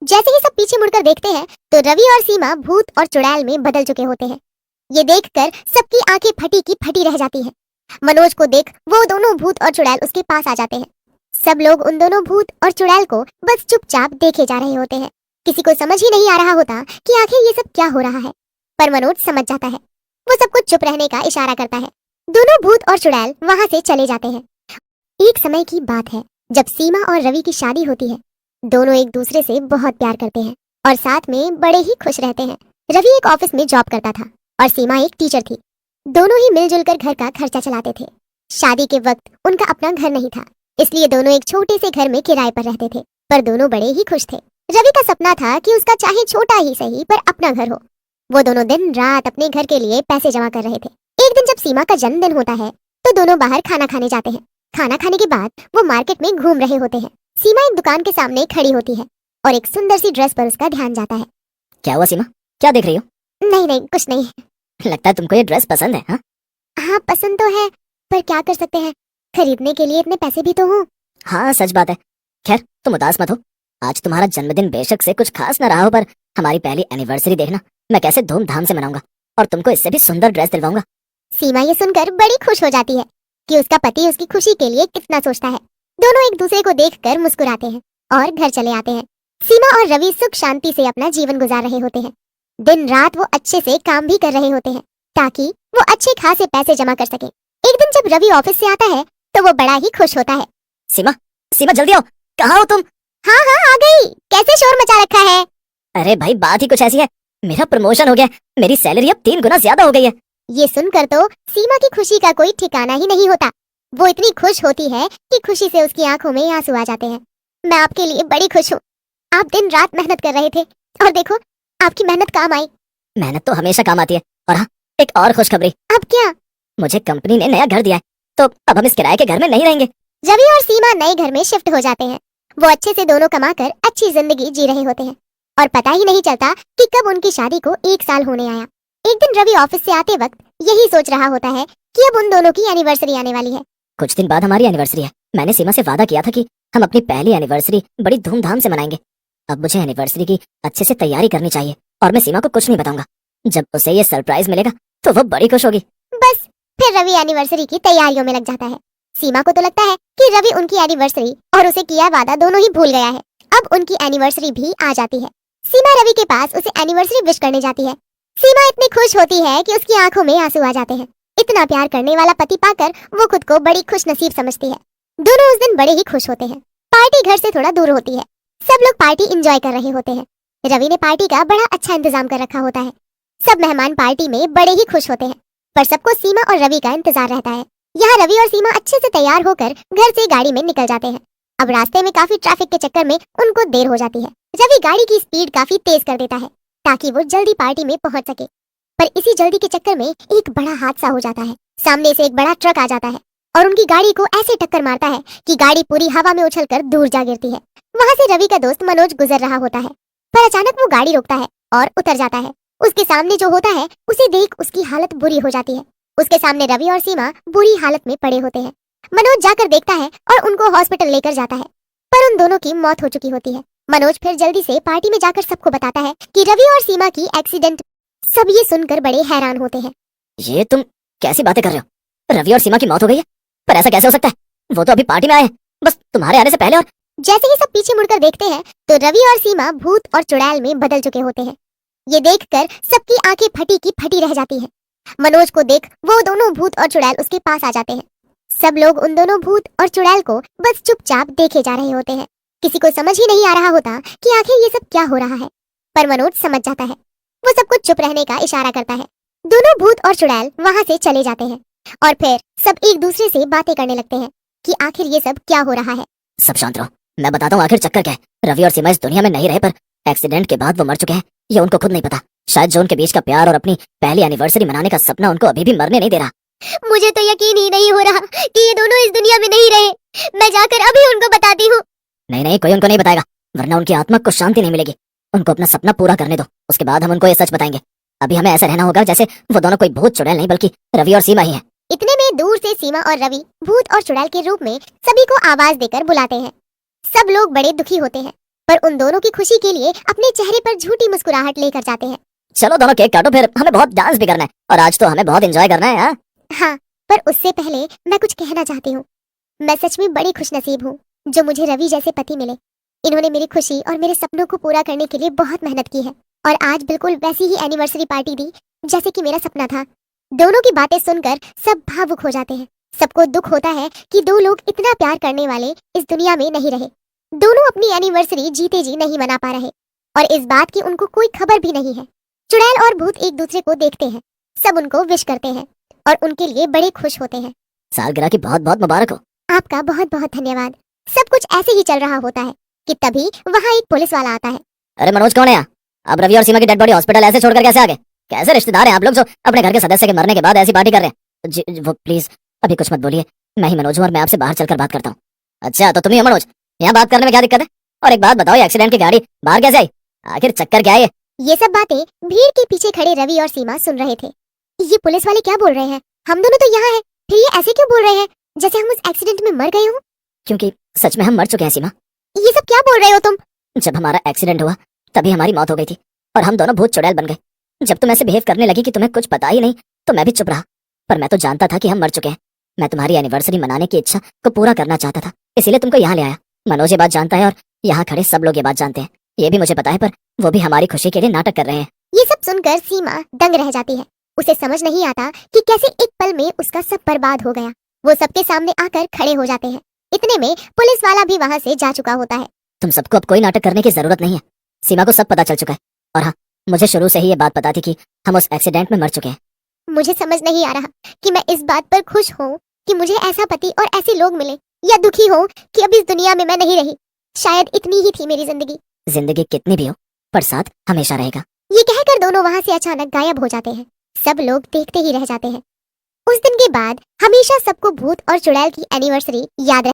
जैसे ही सब पीछे मुड़कर देखते हैं तो रवि और सीमा भूत और चुड़ैल में बदल चुके होते हैं। ये देखकर सबकी आंखें फटी की फटी रह जाती हैं। मनोज को देख वो दोनों भूत और चुड़ैल उसके पास आ जाते हैं। सब लोग उन दोनों भूत और चुड़ैल को बस चुपचाप देखे जा रहे होते हैं। किसी को समझ ही नहीं आ रहा होता कि आखिर ये सब क्या हो रहा है, पर मनोज समझ जाता है। वो सबको चुप रहने का इशारा करता है। दोनों भूत और चुड़ैल वहां से चले जाते हैं। एक समय की बात है जब सीमा और रवि की शादी होती है। दोनों एक दूसरे से बहुत प्यार करते हैं और साथ में बड़े ही खुश रहते हैं। रवि एक ऑफिस में जॉब करता था और सीमा एक टीचर थी। दोनों ही मिलजुल कर घर का खर्चा चलाते थे। शादी के वक्त उनका अपना घर नहीं था, इसलिए दोनों एक छोटे से घर में किराए पर रहते थे, पर दोनों बड़े ही खुश थे। रवि का सपना था कि उसका चाहे छोटा ही सही पर अपना घर हो। वो दोनों दिन रात अपने घर के लिए पैसे जमा कर रहे थे। एक दिन जब सीमा का जन्मदिन होता है तो दोनों बाहर खाना खाने जाते हैं। खाना खाने के बाद वो मार्केट में घूम रहे होते हैं। सीमा एक दुकान के सामने खड़ी होती है और एक सुंदर सी ड्रेस पर उसका ध्यान जाता है। क्या हुआ सीमा, क्या देख रही हो? नहीं नहीं कुछ नहीं। लगता है तुमको ये ड्रेस पसंद है। हाँ हाँ पसंद तो है, पर क्या कर सकते हैं, खरीदने के लिए इतने पैसे भी तो हों। हाँ सच बात है। खैर तुम उदास मत हो। आज तुम्हारा जन्मदिन बेशक से कुछ खास ना रहा हो, पर हमारी पहली एनिवर्सरी देखना मैं कैसे धूमधाम से मनाऊंगा और तुमको इससे भी सुंदर ड्रेस दिलवाऊंगा। सीमा ये सुनकर बड़ी खुश हो जाती है कि उसका पति उसकी खुशी के लिए कितना सोचता है। दोनों एक दूसरे को देखकर मुस्कुराते हैं और घर चले आते हैं। सीमा और रवि सुख शांति से अपना जीवन गुजार रहे होते हैं। दिन रात वो अच्छे से काम भी कर रहे होते हैं ताकि वो अच्छे खासे पैसे जमा कर सके। एक दिन जब रवि ऑफिस से आता है तो वो बड़ा ही खुश होता है। सीमा, सीमा जल्दी आओ, कहाँ हो तुम? हाँ हाँ आ गई, कैसे शोर मचा रखा है। अरे भाई बात ही कुछ ऐसी है, मेरा प्रमोशन हो गया, मेरी सैलरी अब 3 गुना ज्यादा हो गई है। ये सुनकर तो सीमा की खुशी का कोई ठिकाना ही नहीं होता। वो इतनी खुश होती है कि खुशी से उसकी आंखों में आंसू आ जाते हैं। मैं आपके लिए बड़ी खुश हूँ। आप दिन रात मेहनत कर रहे थे और देखो आपकी मेहनत काम आई। मेहनत तो हमेशा काम आती है। और हाँ, एक और खुशखबरी। अब क्या? मुझे कंपनी ने नया घर दिया है, तो अब हम इस किराए के घर में नहीं रहेंगे। रवि और सीमा नए घर में शिफ्ट हो जाते हैं। वो अच्छे से दोनों कमाकर अच्छी जिंदगी जी रहे होते हैं और पता ही नहीं चलता कि कब उनकी शादी को 1 साल होने आया। एक दिन रवि ऑफिस से आते वक्त यही सोच रहा होता है कि अब उन दोनों की एनिवर्सरी आने वाली है। कुछ दिन बाद हमारी एनिवर्सरी है। मैंने सीमा से वादा किया था कि हम अपनी पहली एनिवर्सरी बड़ी धूमधाम से मनाएंगे। अब मुझे एनिवर्सरी की अच्छे से तैयारी करनी चाहिए और मैं सीमा को कुछ नहीं बताऊंगा। जब उसे ये सरप्राइज मिलेगा तो वो बड़ी खुश होगी। बस फिर रवि एनिवर्सरी की तैयारियों में लग जाता है। सीमा को तो लगता है कि रवि उनकी एनिवर्सरी और उसे किया वादा दोनों ही भूल गया है। अब उनकी एनिवर्सरी भी आ जाती है। सीमा रवि के पास उसे एनिवर्सरी विश करने जाती है। सीमा इतनी खुश होती है कि उसकी आंखों में आंसू आ जाते हैं। इतना प्यार करने वाला पति पाकर वो खुद को बड़ी खुश नसीब समझती है। दोनों उस दिन बड़े ही खुश होते हैं। पार्टी घर से थोड़ा दूर होती है। सब लोग पार्टी एंजॉय कर रहे होते हैं। रवि ने पार्टी का बड़ा अच्छा इंतजाम कर रखा होता है। सब मेहमान पार्टी में बड़े ही खुश होते हैं, पर सबको सीमा और रवि का इंतजार रहता है। यहाँ रवि और सीमा अच्छे से तैयार होकर घर से गाड़ी में निकल जाते हैं। अब रास्ते में काफी ट्रैफिक के चक्कर में उनको देर हो जाती है। रवि गाड़ी की स्पीड काफी तेज कर देता है ताकि वो जल्दी पार्टी में पहुंच सके, पर इसी जल्दी के चक्कर में एक बड़ा हादसा हो जाता है। सामने से एक बड़ा ट्रक आ जाता है और उनकी गाड़ी को ऐसे टक्कर मारता है कि गाड़ी पूरी हवा में उछलकर दूर जा गिरती है। वहाँ से रवि का दोस्त मनोज गुजर रहा होता है, पर अचानक वो गाड़ी रोकता है और उतर जाता है। उसके सामने जो होता है उसे देख उसकी हालत बुरी हो जाती है। उसके सामने रवि और सीमा बुरी हालत में पड़े होते हैं। मनोज जाकर देखता है और उनको हॉस्पिटल लेकर जाता है, पर उन दोनों की मौत हो चुकी होती है। मनोज फिर जल्दी से पार्टी में जाकर सबको बताता है कि रवि और सीमा की एक्सीडेंट। सब ये सुनकर बड़े हैरान होते हैं। ये तुम कैसी बातें कर रहे हो? रवि और सीमा की मौत हो गई है? पर ऐसा कैसे हो सकता है? वो तो अभी पार्टी में आए हैं, बस तुम्हारे आने से पहले। और जैसे ही सब पीछे मुड़कर देखते हैं तो रवि और सीमा भूत और चुड़ैल में बदल चुके होते हैं। ये देखकर सबकी आंखें फटी की फटी रह जाती हैं। मनोज को देख वो दोनों भूत और चुड़ैल उसके पास आ जाते हैं। सब लोग उन दोनों भूत और चुड़ैल को बस चुपचाप देखे जा रहे होते हैं। किसी को समझ ही नहीं आ रहा होता कि आखिर ये सब क्या हो रहा है, पर मनोज समझ जाता है। वो सबको चुप रहने का इशारा करता है। दोनों भूत और चुड़ैल वहाँ से चले जाते हैं और फिर सब एक दूसरे से बातें करने लगते हैं कि आखिर ये सब क्या हो रहा है। सब शांत रहो, मैं बताता हूँ आखिर चक्कर क्या है। रवि और सीमा इस दुनिया में नहीं रहे, पर एक्सीडेंट के बाद वो मर चुके हैं। ये उनको खुद नहीं पता। शायद जो उनके बीच का प्यार और अपनी पहली एनिवर्सरी मनाने का सपना उनको अभी भी मरने नहीं दे रहा। मुझे तो यकीन ही नहीं हो रहा कि ये दोनों इस दुनिया में नहीं रहे। मैं जाकर अभी उनको बताती हूँ। नहीं नहीं, कोई उनको नहीं बताएगा, वरना उनकी आत्मा को शांति नहीं मिलेगी। उनको अपना सपना पूरा करने दो, उसके बाद हम उनको ये सच बताएंगे। अभी हमें ऐसा रहना होगा जैसे वो दोनों कोई भूत चुड़ैल नहीं बल्कि रवि और सीमा ही हैं। इतने में दूर से सीमा और रवि भूत और चुड़ैल के रूप में सभी को आवाज देकर बुलाते हैं। सब लोग बड़े दुखी होते हैं, पर उन दोनों की खुशी के लिए अपने चेहरे पर झूठी मुस्कुराहट लेकर जाते हैं। चलो दोनों केक काटो, फिर हमें बहुत डांस भी करना है और आज तो हमें बहुत एंजॉय करना है। हाँ हाँ, पर उससे पहले मैं कुछ कहना चाहती हूँ। मैं सच में बड़ी खुशनसीब हूँ जो मुझे रवि जैसे पति मिले। इन्होंने मेरी खुशी और मेरे सपनों को पूरा करने के लिए बहुत मेहनत की है और आज बिल्कुल वैसी ही एनिवर्सरी पार्टी दी जैसे कि मेरा सपना था। दोनों की बातें सुनकर सब भावुक हो जाते हैं। सबको दुख होता है कि दो लोग इतना प्यार करने वाले इस दुनिया में नहीं रहे। दोनों अपनी एनिवर्सरी जीते जी नहीं मना पा रहे और इस बात की उनको कोई खबर भी नहीं है। चुड़ैल और भूत एक दूसरे को देखते हैं, सब उनको विश करते हैं और उनके लिए बड़े खुश होते हैं। सालगिरह की बहुत बहुत मुबारक हो। आपका बहुत बहुत धन्यवाद। सब कुछ ऐसे ही चल रहा होता है कि तभी वहाँ एक पुलिस वाला आता है। अरे मनोज कौन है यहाँ? अब रवि और सीमा की डेड बॉडी हॉस्पिटल ऐसे छोड़कर कैसे आ गए? कैसे रिश्तेदार हैं आप लोग जो अपने घर के सदस्य के मरने के बाद ऐसी पार्टी कर रहे हैं? जी वो प्लीज अभी कुछ मत बोलिए, मैं ही मनोज हूँ और मैं आपसे बाहर चलकर बात करता हूँ। अच्छा तो तुम ही हो मनोज, यहाँ बात करने में क्या दिक्कत है? और एक बात बताओ, ये एक्सीडेंट की गाड़ी बाहर कैसे आई? आखिर चक्कर क्या है ये सब बातें भीड़ के पीछे खड़े रवि और सीमा सुन रहे थे। ये पुलिस वाले क्या बोल रहे हैं? हम दोनों तो यहाँ हैं, फिर ये ऐसे क्यों बोल रहे हैं जैसे हम उस एक्सीडेंट में मर गए हों? क्योंकि सच में हम मर चुके हैं सीमा। ये सब क्या बोल रहे हो तुम? जब हमारा एक्सीडेंट हुआ तभी हमारी मौत हो गई थी और हम दोनों भूत चुड़ैल बन गए। जब तुम ऐसे बिहेव करने लगी कि तुम्हें कुछ पता ही नहीं तो मैं भी चुप रहा, पर मैं तो जानता था कि हम मर चुके हैं। मैं तुम्हारी एनिवर्सरी मनाने की इच्छा को पूरा करना चाहता था, इसीलिए तुमको यहाँ ले आया। मनोज ये बात जानता है और यहाँ खड़े सब लोग ये बात जानते हैं। ये भी मुझे पता है, पर वो भी हमारी खुशी के लिए नाटक कर रहे हैं। ये सब सुनकर सीमा दंग रह जाती है। उसे समझ नहीं आता कि कैसे एक पल में उसका सब बर्बाद हो गया। वो सबके सामने आकर खड़े हो जाते हैं। इतने में पुलिस वाला भी वहाँ से जा चुका होता है। तुम सबको अब कोई नाटक करने की जरूरत नहीं है। सीमा को सब पता चल चुका है और हाँ, मुझे शुरू से ही ये बात पता थी कि हम उस एक्सीडेंट में मर चुके हैं। मुझे समझ नहीं आ रहा कि मैं इस बात पर खुश हूँ कि मुझे ऐसा पति और ऐसे लोग मिले, या दुखी हूँ कि अब इस दुनिया में मैं नहीं रही। शायद इतनी ही थी मेरी जिंदगी। जिंदगी कितनी भी हो पर साथ हमेशा रहेगा। ये कहकर दोनों वहाँ से अचानक गायब हो जाते हैं। सब लोग देखते ही रह जाते हैं। उस दिन के बाद हमेशा सबको भूत और चुड़ैल की एनिवर्सरी याद